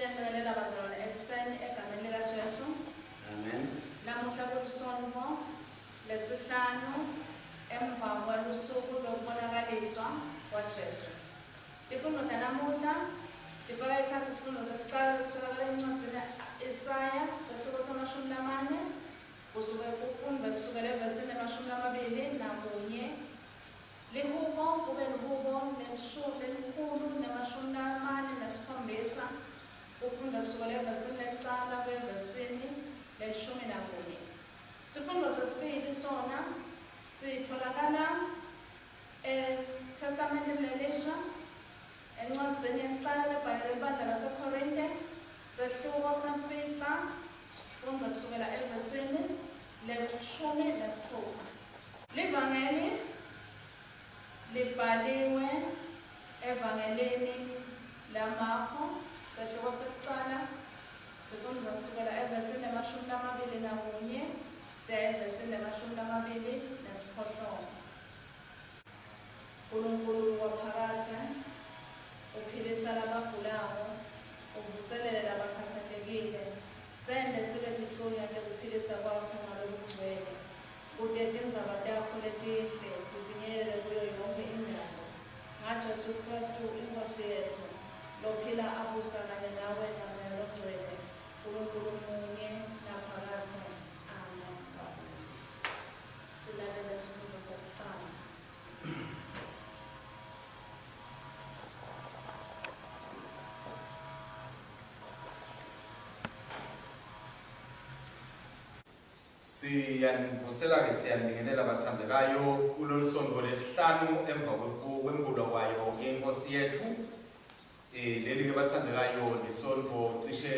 Siyangelela bazalwane ekuseni egameni likaJesu. Amen. Namuhla kulisonto lesihlanu emva kwalusuku lokubonakaliswa kwaJesu. Ifundo namuhla ifaka ikhathi isifundo sokuqala esitholakala encwadini Isaya sehluko samashumi lamane kusukela evesini lamashumi lamabili nakunye. Lihubo kube lihubo lelikhulu namashumi lamane nesikhombisa kufunda kusukela evesini lekuqala kuya evesini leshumi nakunye. Isifundo sesibili sona sitholakala eTestamenteni Elisha encwadzini yokuqala lebhayibheli lebandla laseKorinte sehluko semfica sifunda kusukela evesini leshumi nesithupha. Livangeli libhaliwe evangelini laMarko sehluko sekuqala sifunda kusukela evesini lamashumi lamabili nakunye siya evesini lamashumi lamabili nesiphohlongo. uNkulunkulu waphakatha uphilisa labagulayo uvuselele labakhathazekile sende sibe tithunya tekuphilisa kwakho ngalokugcwele kude tindzaba takho letihle kufinyelele kuyo yonke indawo ngaJesu Kristu inkosi yethu lophila abusa kanye nawe kanye logcwele uNkulunkulu munye naphakatha. Amen. Silalela isifundo sokuqala. Siyanivusela-ke siyanibingelela abathandekayo kulolu sonto lesihlanu emva kwembulo kwayo yenkosi yethu. Leli-ke bathandekayo lisonto cishe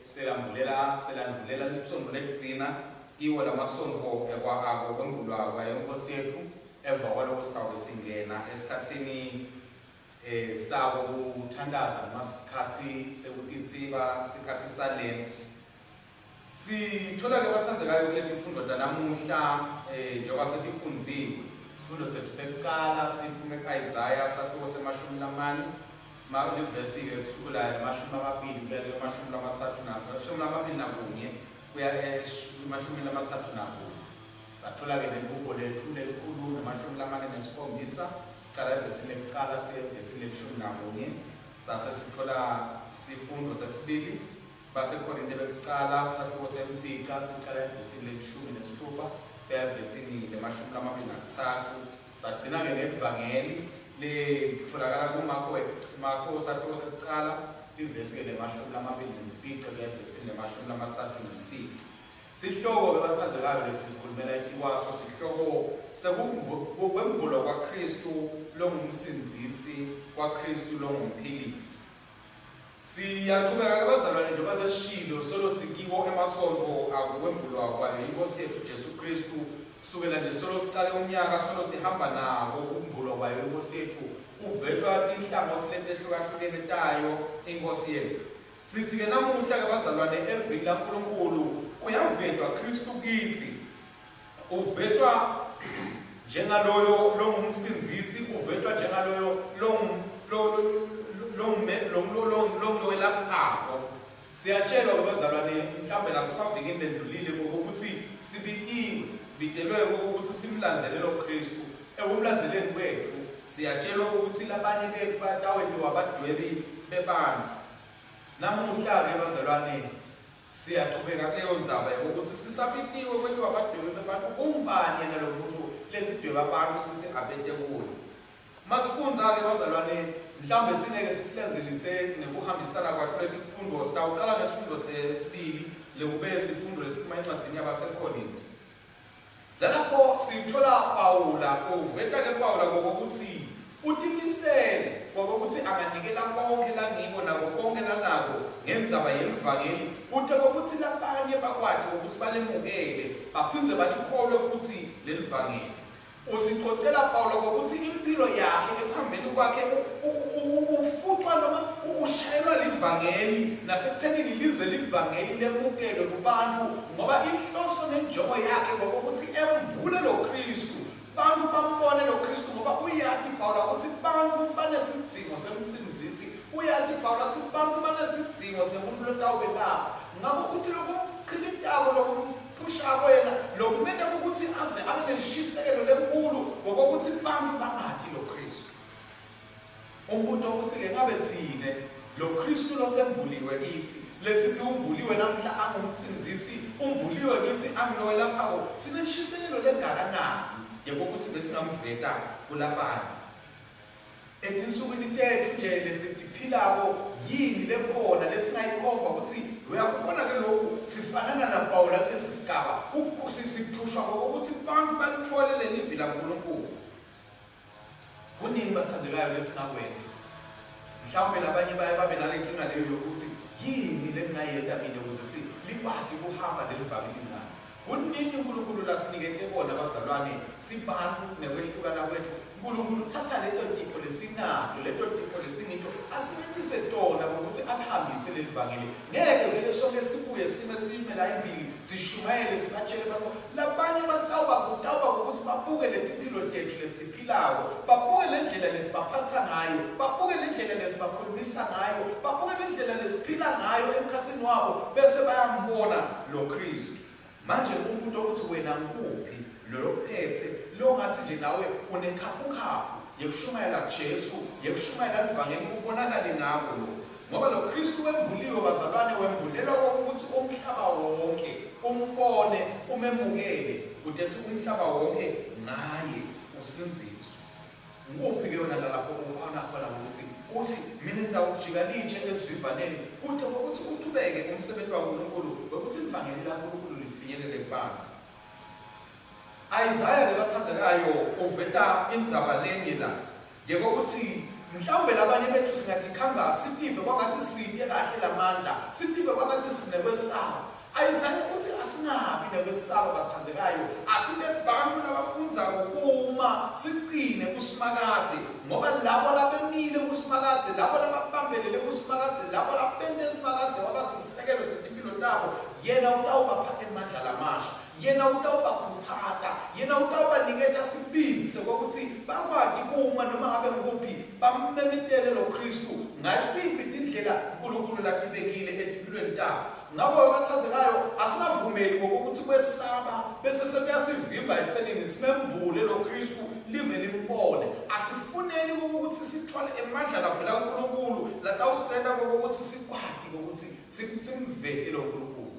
selandlulela lisonto lekugcina kiwo lamasonto kwembulwa kwayo yenkosi yethu emva kwaloko sitawube singena esikhathini sabo kuthandaza noma sikhathi sekutitsiba isikhathi salent. Sithola-ke bathandekayo kuleli fundo namuhla njengoba setifundziwe isifundo sethu sekuqala siphume eIsaya sahluko semashumi lamane livesi-ke kusukela emashumi amabili kuya emashumi lamabili nakunye kuya emashumi lamathathu nakunye. Sathola-ke nebuko lethu lelikhulu namashumi lamane nesikhombisa siqala evesini lekuqala siye evesini leshumi nakunye. Sase sithola isifundo sesibili baseKorinte bekuqala sahluko semfica siqala evesini leshumi nesithupha siya evesini lemashumi lamabili nakuthathu. Sagcina-ke ngevangeli litholakala kuMarko sahluko sekuqala livesi-ke lemashumi lamabili nemfica kuya evesini lemashumi lamathathu nemfica. Sihloko-ke bathandekayo lesikhulumela ikiwaso sihloko sekwembulwa kwaKristu longumsindisi kwaKristu longumphilisi. Siyaqhubeka-ke bazalwane njengoba sesishilo solo sikiwo emasonto akukwembulwa kwayo inkosi yethu Jesu Kristu kusukela nje solo siqale unyaka solo sihamba nako ukumbulwa kwayo inkosi yethu uvetwa tinhlangothi letehlukahlukene tayo inkosi yethu. Sithi-ke namuhla-ke bazalwane evini laNkulunkulu uyavetwa Kristu kithi, uvetwa njengaloyo longumsindisi, uvetwa njengaloyo longwelaphako. Siyatshelwa bazalwane mhlawumbe nasemavikini ledlulile ukuthi sibitelwe ukuthi simlandelele uKristu. Ekumlandeleni kwethu siyatshelwa ukuthi labanye bethu batawentiwa abadwebi bebantu. Namuhla-ke bazalwane siyaqhubeka kuleyo ndzaba yokuthi sisabitiwe kwethiwa abadwebi bebantu. Ungubani yena lo muntu lesidweba abantu sithi abete kuyo? Masifundza-ke bazalwane mhlawumbe singeke sikulenzelise nekuhambisana kwakho lesifundo. Sitawuqala ngesifundo sesibili lekube isifundo lesiphuma encwadzini yabaseKorinte. Lalapho sithola Pawula uveta-ke Pawula kokuthi utimisele kokuthi anganikela konke langiko nako konke lanako ngendzaba yemvangeli kute kokuthi labanye bakwati ukuthi balemukele baphindze balikholwe futhi lelivangeli. Usicocela Pawula kokuthi impilo yakhe ekuhambeni kwakhe ufutwa noma ushayelwa livangeli nasekuthenini lize livangeli lemukelwe kubantu ngoba inhloso nenjongo yakhe ngokuthi embule lo Kristu bantu bambone lo Kristu ngoba uyati Pawula ukuthi bantu banesidingo semsindisi, uyati Pawula ukuthi bantu banesidingo isidingo semuntu lotawube lapha. Ngakho ukuthi lokho chilitako lokuphusha yena lokumele ukuthi aze abe nelishisekelo lenkulu ngokuthi abantu bangadi lo Kristu. Umbuto ukuthi ke ngabe thine lo Kristu losembuliwe kithi lesithi umbuliwe namhla angumsinzisi umbuliwe kithi angilowe lapha sineshisekelo lengakanani yebokuthi besingamveta kulabanye etinsukwini tethu nje lesiphilako yini lekhona lesingayikhomba ukuthi uyakubona ke lokhu sifanana naPaula esisigaba siphushwa ngokuthi abantu balithole lelivi laNkulunkulu. Kuningi bathandekayo lesingakwenza. Mhlawumbe labanye baye babe nalenkinga leyo yokuthi yini lengayenza mina ukuthi likwadi kuhamba lelivangeli nami. Kuningi uNkulunkulu lasinikele bona abazalwane sibantu nekwehlukana kwethu. uNkulunkulu uthatha leto tipo lesinalo leto tipo lesinito asebenzise tona ukuthi alihambise lelivangeli. Ngeke vele sonke sibuye sime siyimela imbili sishumayele sibatshele bakho labanye batawuba ukuthi babuke lempilo tethu lesiphilayo, babuke lendlela lesibaphatha ngayo, babuke lendlela lesibakhulumisa ngayo, babuke lendlela lesiphila ngayo emkhathini wabo bese bayambona lo Kristu. Manje umuntu ukuthi wena ngikuphi lophethe lo ngathi nje nawe unekhaphukhaphu yekushumayela kuJesu yekushumayela ivangeli ubonakale ngakho lo ngoba lo Kristu wembuliwe bazalwane wembulelwa ukuthi umhlaba wonke umbone umemukele udethi umhlaba wonke ngaye usinziswe. Nguphi ke wena lapho ukhona khona ukuthi uthi mina ngidawujika liche esivivaneni uthi ukuthi uqhubeke umsebenzi waNkulunkulu ukuthi ivangeli laNkulunkulu lifinyelele kubantu. Isaiah ke bathandekayo uveta indzaba lenye la njengokuthi mhlawumbe labanye bethu singadikhanza sipive kwangathi sike kahle lamandla sipive kwangathi sinekwesaba. Isaiah uthi asinabi nekwesaba bathandekayo asibe bantu labafunza ukuma siqine kusimakade ngoba labo labemile kusimakade labo lababambelele kusimakade labo labende simakade wabasisekelo setimpilo tabo yena utawubapha emandla lamasha yena utawubakhuthaza yena utawubanikeza sibindi sekokuthi bakwadi kuma noma ngabe nguphi bamemetele lo Kristu ngatiphi indlela uNkulunkulu latibekile etimpilweni tabo. Ngakho bathandekayo asinavumeli ngokuthi kwesaba bese sekuyasivimba ethenini simembule lo Kristu live limbone. Asifuneni ukuthi sithwale emandla lavela kuNkulunkulu latawusenda ngokuthi sikwadi ukuthi simvele lo Nkulunkulu.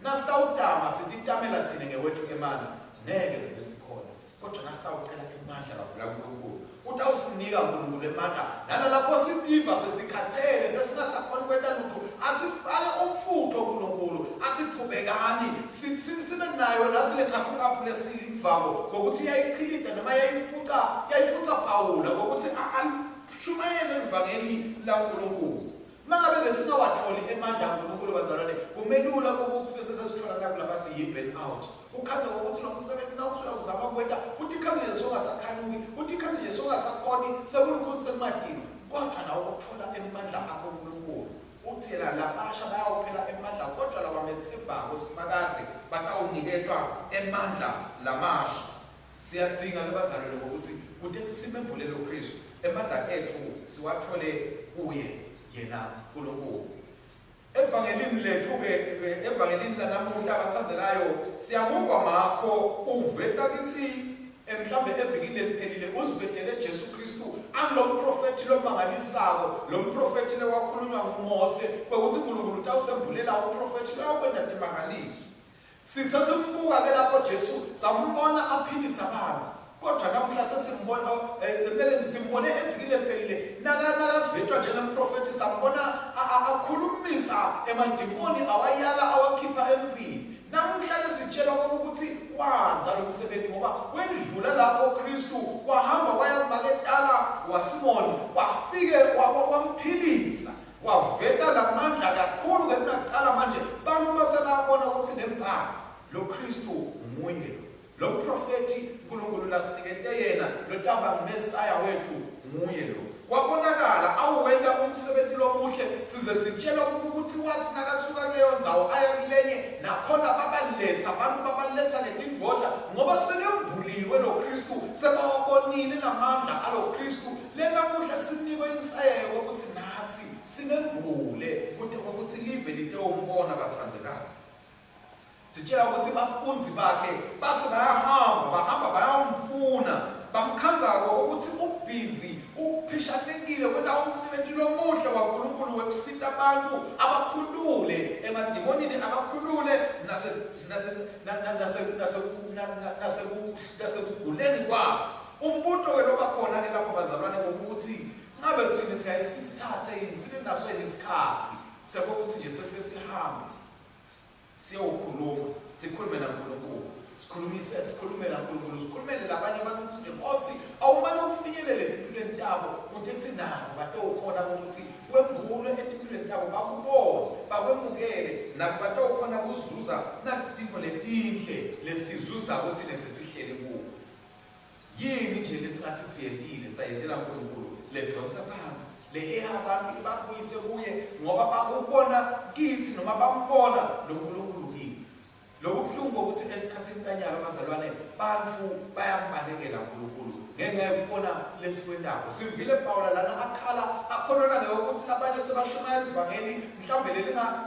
Nasitawutama sititamela thina ngewethu emandla ngeke vele sikhona kodwa nasitawucela emandla lavela kuNkulunkulu utawusinika uNkulunkulu emandla nalapho sitiva sesikhathele sesingasakhona kwenta lutho asifake umfutho kuNkulunkulu athi qhubekani sibe nayo nathi lekhaphukhaphu lesivako ngokuthi yayichilida noma yayifuqa Pawula ngokuthi alishumayele ivangeli laNkulunkulu. Mangabe ngesingawatholi emandla kaNkulunkulu bazalwane kumelula ukuthi bese sesithola la kulabathi yi-burn out. Ukhatha ngokuthi lo msebenzi nawuthi uyawuzama kwenta uthi khathe nje songasakhanuki uthi khathe nje songasakhoni sekulukho semadini kodwa nawo ukuthola emandla akho kuNkulunkulu. Uthi yena labasha bayawuphela emandla kodwa labamethebako simakade batawunikelwa emandla lamasha. Siyadzinga ke bazalwane ukuthi kudethi simembule lo Kristu emandla ethu siwathole kuye yena uNkulunkulu. Evangelini lethu ke evangelini lanamuhla bathandekayo siyabonga makho uveta kithi mhlambe evikini eliphelile uzivetele Jesu Kristu anglo profeti lomangalisako lo profeti lewakhulunywa nguMose ukuthi uNkulunkulu utawusembulela uprofeti lawukwenza timangaliso. Sithe simbuka ke lapho Jesu sambona aphilisa abantu kodwa namuhla sesimbona kumele simbone evikini eliphelile nakavetwa njengomprofeti sambona akhulumisa emadimoni awayala awakhipha emvini. Namuhla lesitshela ukuthi wanza lo msebenzi ngoba wedlula lapho Kristu wahamba waya kumaketala waSimoni wafike wamphilisa waveta lamandla kakhulu kunaqala manje bantu basebabona ukuthi nempala lo Kristu nguye lo profeti uNkulunkulu lasinikete yena lo taba Messiah wethu nguye lo wabonakala awuwenta umsebenzi lomuhle size sitshelwa ukuthi wathi nakasuka kuleyo ndzawo aya kulenye nakhona babaletha abantu babaletha letingodla ngoba sekembuliwe lo Kristu sebawabonile namandla alo Kristu lenamuhla sinikwe inseko ukuthi nathi simembule ukuthi live litombona bathandzekayo. Sitshela ukuthi bafundzi bakhe base bahamba bayamfuna bamkhandzako ukuthi ubhizi uphishanekile kwenda umsebenzi lomuhle waNkulunkulu wekusita abantu abakhulule emandimonini abakhulule nasekuguleni kwabo. Umbuto ke loba khona ke lapho bazalwane ukuthi ngabe thina siyayisithathe yini sibe naso isikhathi sekuthi nje sesihambe siyawukhuluma sikhulume naNkulunkulu sikhulume naNkulunkulu sikhulumele labanye abantu nje Nkosi awumane ufinyelele empilweni yabo uthi nabo batawukhona ukuthi wembulwe empilweni yabo bakubone bakwemukele nabo batawukhona kuzuza nathi tinto letinhle lesizuza ukuthi lesisihlele kuwo. Yini nje lesingathi siyentile sayentela uNkulunkulu ledonsa phansi leheha abantu ibabuyise kuye ngoba bakubona kithi noma bambona lo Nkulunkulu kithi. Lokhu kuhlungu ukuthi esikhathini kanyalo abazalwane bantu bayambalekela uNkulunkulu ngenxa yokubona lesikwendako. Sivile Pawula lana akhala akhonona ukuthi labanye sebashumayela ivangeli mhlawumbe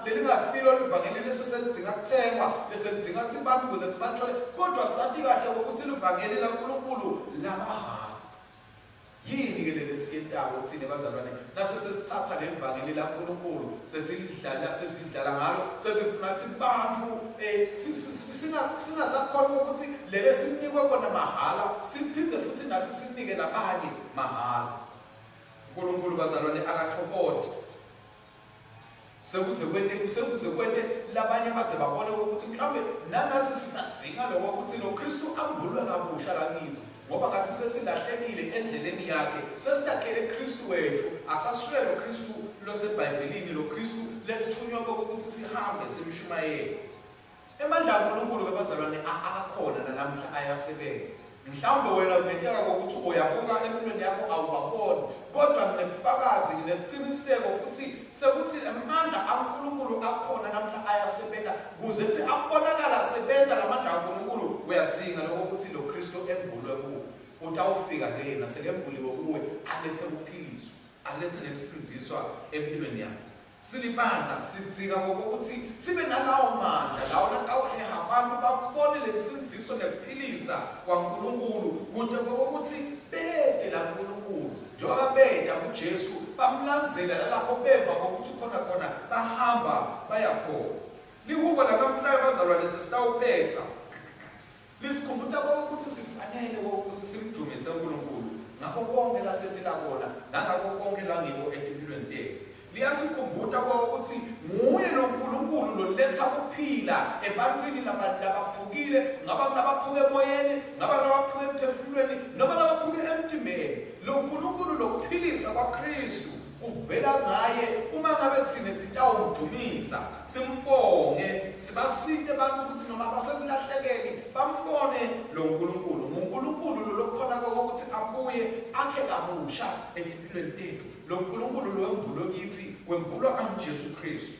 lelingasilo ivangeli lesesedinga kuthengwa lesedinga ukuthi abantu ukuze sibathole kodwa sathi kahle ukuthi ivangeli laNkulunkulu lamahala. Yini ke lesiyentako thina bazalwane nase sesithatha levangeli laNkulunkulu sesidlala ngalo sesifuna ukuthi abantu singasakhona ukuthi lele sinikwe kona mahala siphindze futhi nathi sinike labanye mahala. uNkulunkulu bazalwane akathoboti sekuze kwente labanye baze babone ukuthi mhlawumbe nanathi sisadzinga lokho ukuthi lo Kristu ambulwe kabusha lakithi ngoba ngathi sesilahlekile endleleni yakhe sesitakhele Kristu wethu asaswele lo Kristu loseBhayibhelini lo Kristu lesithunywa ukuthi sihambe simshumayele. Emandla kaNkulunkulu ke bazalwane akakhona nalamhla ayasebenza. Mhlawumbe wena ubenteka ukuthi uyabuka empilweni yakho awubaboni kodwa nginebufakazi nginesiqiniseko futhi sekuthi amandla kaNkulunkulu akhona namhla ayasebenza kuze ethi abonakala asebenza lamandla kaNkulunkulu uyadzinga lokho ukuthi lo Kristu embulwe kuwo utawufika yena sekembuliwe kuwe alethe ukuphiliswa alethe nesinziswa empilweni yakho. Silibandla sidzinga ngokuthi sibe nalawo mandla lawo natawuheha abantu babone lesinziso nekuphilisa kwaNkulunkulu kude ngokuthi bede laNkulunkulu njengoba beda kuJesu bamlandzela lapho beva ngokuthi khona bahamba bayakhona. Lihubo lanamhla bazalwane sesitawuphetha lisikhumbuta ukuthi sifanele ukuthi simdumise uNkulunkulu ngakho konke lasetela kona nangakho konke langiko empilweni tethu. Liyasikhumbuta ukuthi nguye lo Nkulunkulu loletha ukuphila ebantwini labaphukile ngaba labaphuke emoyeni ngaba labaphuke emphefumulweni noma labaphuke emtimbeni. Lo Nkulunkulu lokuphilisa kwaKristu uvela ngaye uma ngabe thina sitawumdumisa simbonge sibasite abantu ukuthi noma basekulahlekeli bambone lo Nkulunkulu. uNkulunkulu lokhona ukuthi abuye akhe kabusha empilweni tethu. Lo Nkulunkulu loembulo kithi wembulwa kaJesu Kristu.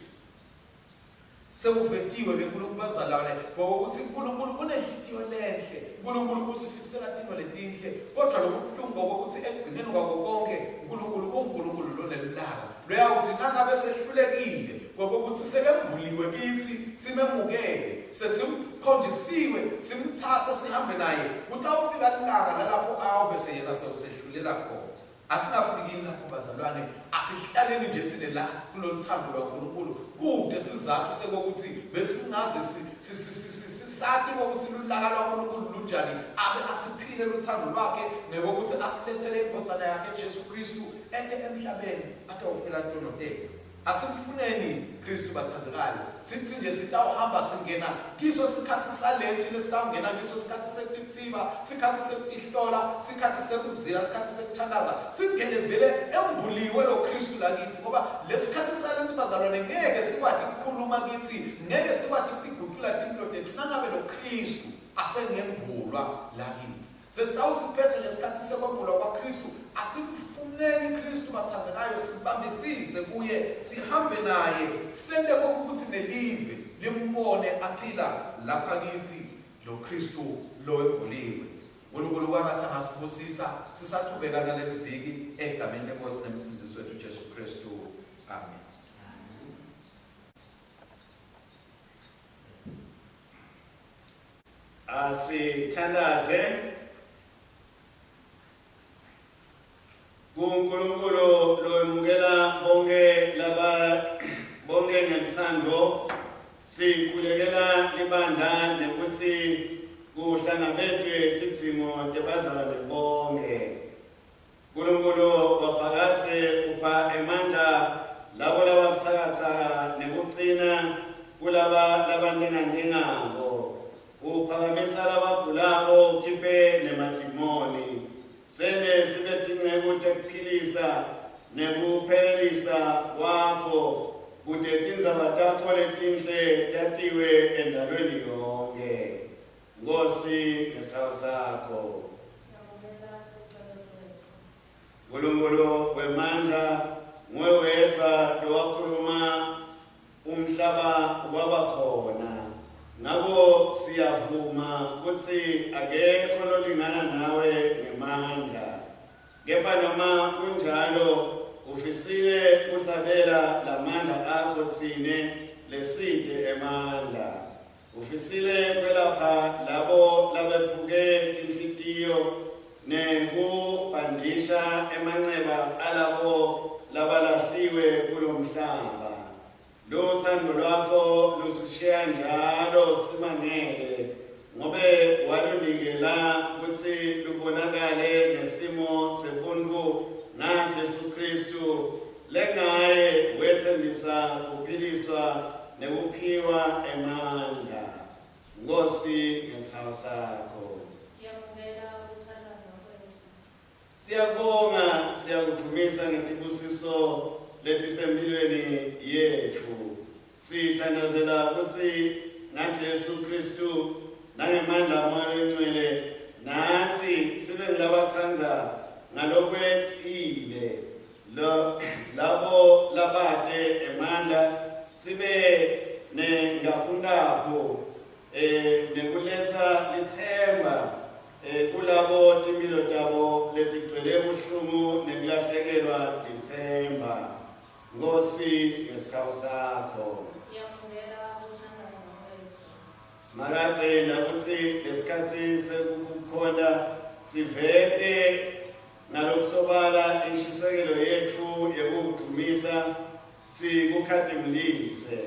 Sekuvetiwe ke uNkulunkulu bazalwane ukuthi uNkulunkulu unehliziyo lenhle. uNkulunkulu usifisela into letinhle kodwa lokubuhlungu ukuthi egcineni kwako konke uNkulunkulu lonelulaka loyawuthi nangabe sehlulekile ukuthi sekembuliwe kithi simemukele sesimkhonjisiwe simthatha sihambe naye utawufika ilanga lalapho awu bese yena sewusehlulela khona. Asingafiki lapho bazalwane asihlaleni nje thine la kulothando lwaNkulunkulu kude sizathu sekokuthi besingaze sisathi ukuthi ulaka lwaNkulunkulu lunjani abe asiphile uthando lwakhe nekokuthi asilethele inkodzana yakhe Jesu Kristu ende emhlabeni atawufela ntolotela. Asifuneni Kristu bathathekayo sithi nje sitawuhamba singena kiso sikhathi salethi lesitawungena kiso sikhathi sekuthiba sikhathi sekutihlola sikhathi sekuzila sikhathi sekuthandaza singene vele embuliwe lo Kristu lakithi ngoba lesikhathi salethi bazalwane ngeke sikwadi ukukhuluma kithi ngeke sikwadi ukugugula impilo yethu nangabe lo Kristu asengembulwa lakithi. Sesitawusiphethe lesikhathi sekwembulwa kwaKristu asifune simluleke iKristu bathathekayo, sibambisise kuye, sihambe naye, sente ukuthi nelive limbone aphila lapha kithi lo Kristu lo emboliwe. uNkulunkulu kwakathi angasibusisa sisaqhubeka naleli viki egameni leNkosi nemsindisi wethu Jesu Kristu. Amen. Asithandaze kuNkulunkulu loyemukela bonke ngethando, sikhulekela libandla nekuthi kuhlangabetwe tidzingo tebazalwane bonke. uNkulunkulu waphakathe upha emandla labo lababuthakathaka nekuqina kulaba labaningangabo. Uphakamisa labagulako, ukhiphe nemadimoni. Sende sibe tingceku tekuphilisa nekuphelelisa kwakho, kude tindzaba takho letinhle tatiwe endalweni yonke. Nkosi ngesandla sakho. uNkulunkulu wemandla, nguwe wedwa lowakhuluma umhlaba wabakhona. Ngako siyavuma kutsi akekho lolingana nawe ngemandla. Kepha noma kunjalo ufisile kusabela lamandla akho tsine leside emandla. Ufisile kwelapha labo labephuke tinhlitiyo nekubandisha emanceba alabo labalahliwe kulomhlaba. Lothando lwakho lusishiya njalo simangele, ngobe walunikela kutsi lubonakale ngesimo sebuntfu ngaJesu Kristu, lengaye wethembisa kuphiliswa nekuphiwa emandla. Nkosi ngesandla sakho. Siyabonga, siyakudumisa ngetibusiso letisempilweni yethu. Sithandazela kutsi ngaJesu Kristu nangemandla amoya lengcwele nathi sibe nglabatsandza ngalokweqile labo labate emandla, sibe ngapho nekuletsa lithemba kulabo timpilo tabo letigcwele buhlungu nekulahlekelwa lithemba. Nkosi ngesikhawu sakho. Simakatse nakutsi lesikhatsi sekukhona sivete ngalokusobala inshisekelo yetfu yekukudumisa, sikukhadimulise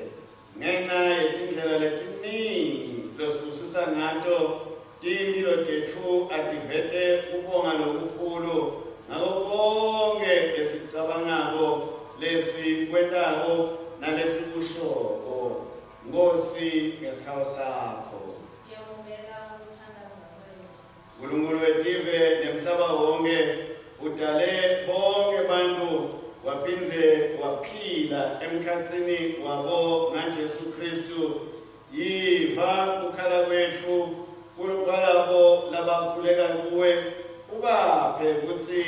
ngenxa yetindlela letiningi losibusisa ngato timpilo tetfu. Ativete kubonga lokukhulu ngako konke lesicabangako, lesikwentako nalesikushoko. Nkosi ngesandla sakho. uNkulunkulu wetive nemhlaba wonke, udale bonke bantfu waphindze waphila emkhatsini wabo ngaJesu Kristu. Yiva kukhala kwetfu kulabo labakhuleka kuwe, ubaphe kutsi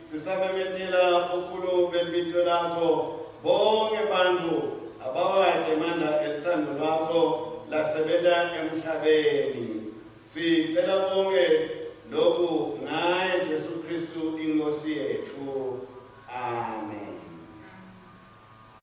sisamemetela ukhulu bempilo lakho bonke bantfu abawate emandla elithando lwakho lasebenta emhlabeni. Sicela bonke lokhu ngaye Jesu Kristu inkosi yethu. Amen.